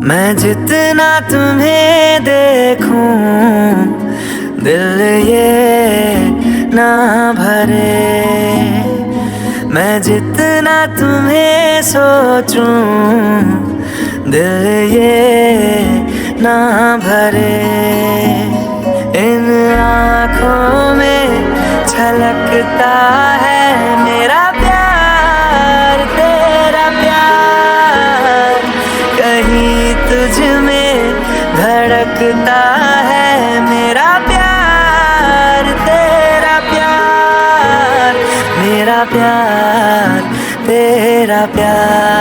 मैं जितना तुम्हें देखूं दिल ये ना भरे, मैं जितना तुम्हें सोचूं दिल ये ना भरे। इन आँखों में छलकता है मेरा प्यार, तेरा प्यार। कहीं तुझ में धड़कता है मेरा प्यार, तेरा प्यार, मेरा प्यार, तेरा प्यार।